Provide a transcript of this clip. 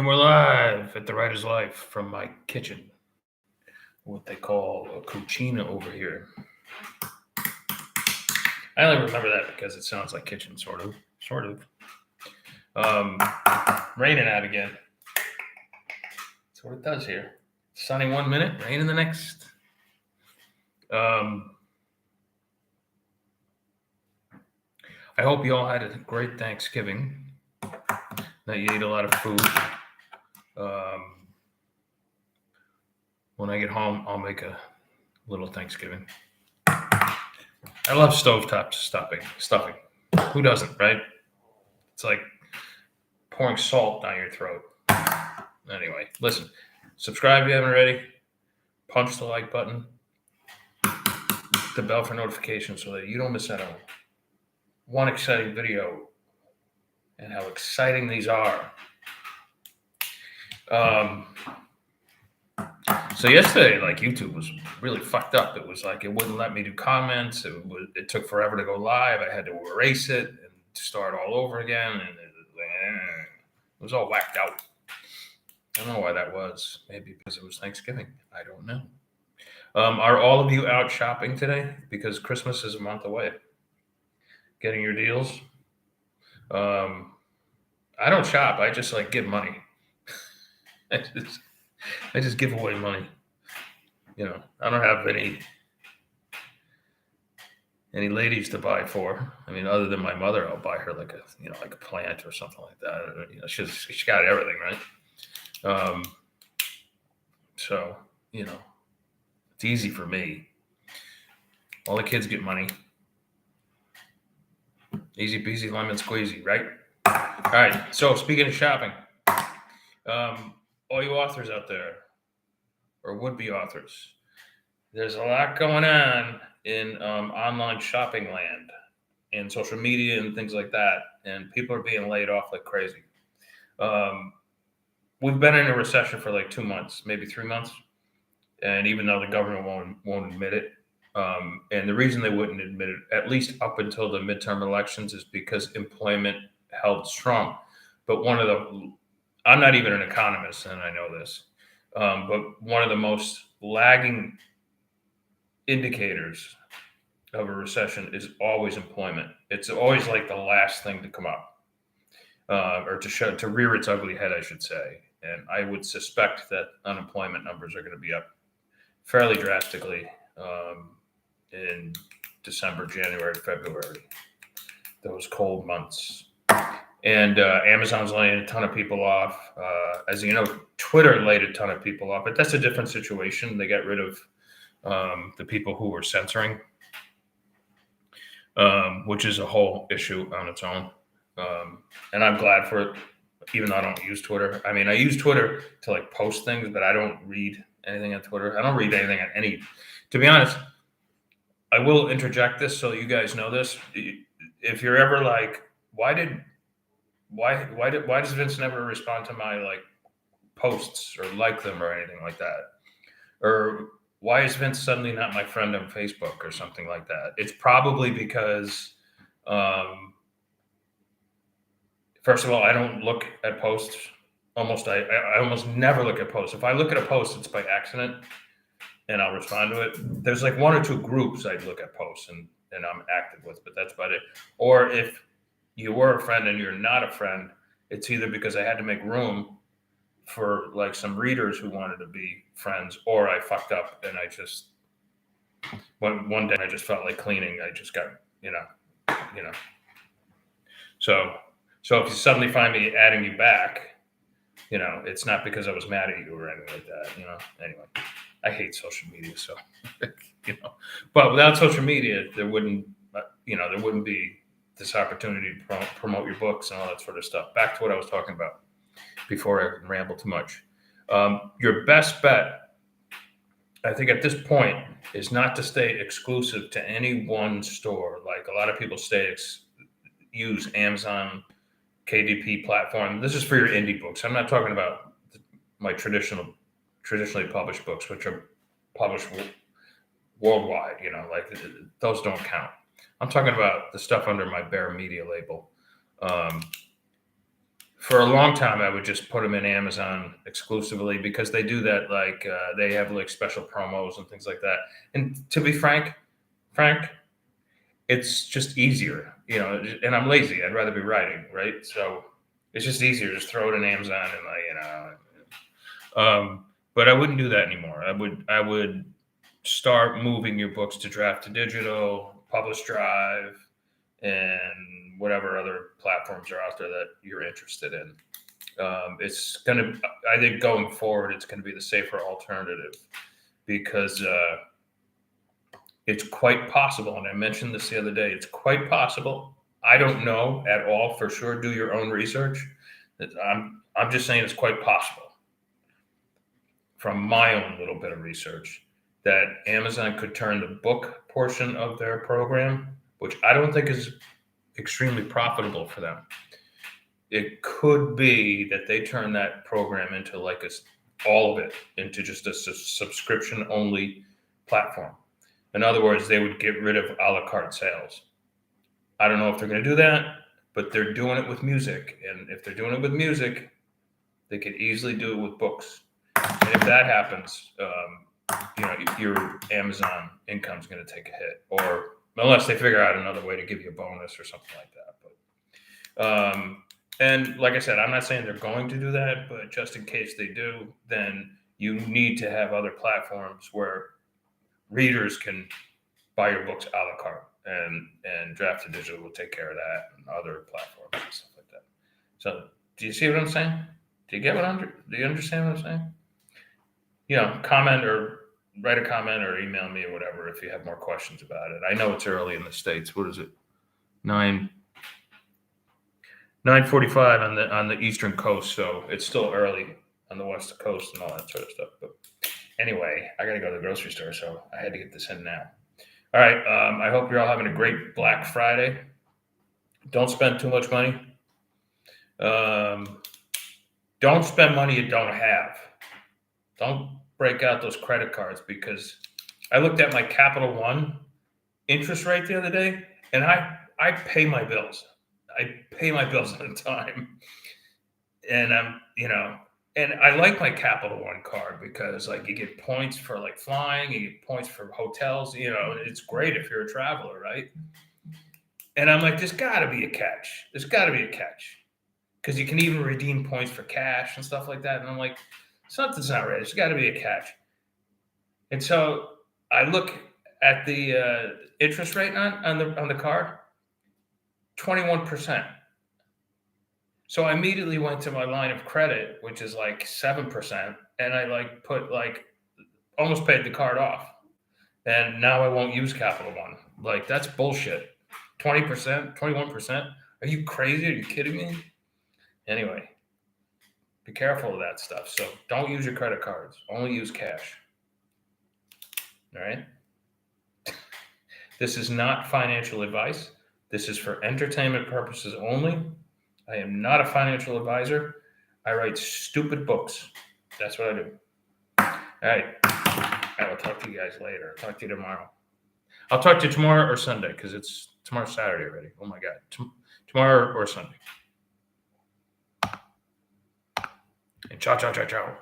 And we're live at The Writer's Life from my kitchen, what they call a cucina over here. I only remember that because it sounds like kitchen, sort of. Raining out again. That's what it does here. Sunny 1 minute, rain in the next. I hope you all had a great Thanksgiving, that you ate a lot of food. When I get home, I'll make a little Thanksgiving. I love stovetop stuffing. Who doesn't, right? It's like pouring salt down your throat. Anyway, listen, subscribe if you haven't already. Punch the like button. Hit the bell for notifications so that you don't miss out on one exciting video and how exciting these are. So yesterday, like, YouTube was really fucked up. It was like it wouldn't let me do comments. It took forever to go live. I had to erase it and start all over again, and it was all whacked out. I don't know why that was. Maybe because it was Thanksgiving. I don't know. Are all of you out shopping today? Because Christmas is a month away. Getting your deals? I don't shop. I just give money. I just give away money. I don't have any ladies to buy for. I mean, other than my mother, I'll buy her like a plant or something like that. She's got everything, right? So it's easy for me. All the kids get money. Easy peasy lemon squeezy, right? All right. So speaking of shopping, all you authors out there, or would-be authors, there's a lot going on in online shopping land and social media and things like that, and people are being laid off like crazy. We've been in a recession for like 2 months, maybe 3 months, and even though the government won't admit it, and the reason they wouldn't admit it, at least up until the midterm elections, is because employment held strong. But I'm not even an economist, and I know this, but one of the most lagging indicators of a recession is always employment. It's always like the last thing to come up, or to rear its ugly head, I should say. And I would suspect that unemployment numbers are going to be up fairly drastically in December, January, February, those cold months. And Amazon's laying a ton of people off. As you know, Twitter laid a ton of people off, but that's a different situation. They got rid of the people who were censoring, which is a whole issue on its own. And I'm glad for it, even though I don't use Twitter. I mean, I use Twitter to post things, but I don't read anything on Twitter. I don't read anything on any. To be honest, I will interject this so you guys know this. If you're ever like, why does Vince never respond to my posts or like them or anything like that? Or why is Vince suddenly not my friend on Facebook or something like that? It's probably because, first of all, I don't look at posts. I almost never look at posts. If I look at a post, it's by accident, and I'll respond to it. There's 1 or 2 groups I'd look at posts and I'm active with, but that's about it. Or if you were a friend and you're not a friend, it's either because I had to make room for some readers who wanted to be friends, or I fucked up and I just one day I just felt like cleaning. I just got So if you suddenly find me adding you back, it's not because I was mad at you or anything like that. Anyway, I hate social media, so But without social media, there wouldn't be this opportunity to promote your books and all that sort of stuff. Back to what I was talking about before I ramble too much. Your best bet, I think, at this point, is not to stay exclusive to any one store. Like a lot of people use Amazon, KDP platform. This is for your indie books. I'm not talking about my traditionally published books, which are published worldwide. Those don't count. I'm talking about the stuff under my Bear Media label. for a long time, I would just put them in Amazon exclusively because they do that. Like they have like special promos and things like that. And to be frank, it's just easier, And I'm lazy. I'd rather be writing, right? So it's just easier. Just throw it in Amazon and but I wouldn't do that anymore. I would start moving your books to Draft to Digital, Publish Drive, and whatever other platforms are out there that you're interested in. I think going forward, it's gonna be the safer alternative because it's quite possible, and I mentioned this the other day. It's quite possible. I don't know at all for sure. Do your own research. I'm just saying it's quite possible from my own little bit of research that Amazon could turn the book portion of their program, which I don't think is extremely profitable for them. It could be that they turn that program into all of it into just a subscription only platform. In other words, they would get rid of a la carte sales. I don't know if they're going to do that, but they're doing it with music. And if they're doing it with music, they could easily do it with books. And if that happens, your Amazon income is going to take a hit, or unless they figure out another way to give you a bonus or something like that. But and like I said, I'm not saying they're going to do that, but just in case they do, then you need to have other platforms where readers can buy your books a la carte, and Draft to Digital will take care of that, and other platforms and stuff like that. So, do you see what I'm saying? Do you understand what I'm saying? Comment or write a comment or email me or whatever if you have more questions about it. I know it's early in the States. What is it? 9:45 on the Eastern Coast, so it's still early on the West Coast and all that sort of stuff. But anyway, I got to go to the grocery store, so I had to get this in now. All right. I hope you're all having a great Black Friday. Don't spend too much money. Don't spend money you don't have. Don't break out those credit cards, because I looked at my Capital One interest rate the other day, and I pay my bills. I pay my bills on time, and and I like my Capital One card because you get points for flying, you get points for hotels. It's great if you're a traveler, right? And I'm like, there's got to be a catch. There's got to be a catch, because you can even redeem points for cash and stuff like that. And I'm like, something's not right. There's got to be a catch. And so I look at the interest rate on the card, 21%. So I immediately went to my line of credit, which is 7%, and I put almost paid the card off. And now I won't use Capital One. That's bullshit. 20%, 21%. Are you crazy? Are you kidding me? Anyway, be careful of that stuff. So don't use your credit cards. Only use cash. All right? This is not financial advice. This is for entertainment purposes only. I am not a financial advisor. I write stupid books. That's what I do. All right. I will talk to you guys later. I'll talk to you tomorrow. I'll talk to you tomorrow or Sunday, because tomorrow's Saturday already. Oh my God. Tomorrow or Sunday. And ciao, ciao, ciao, ciao.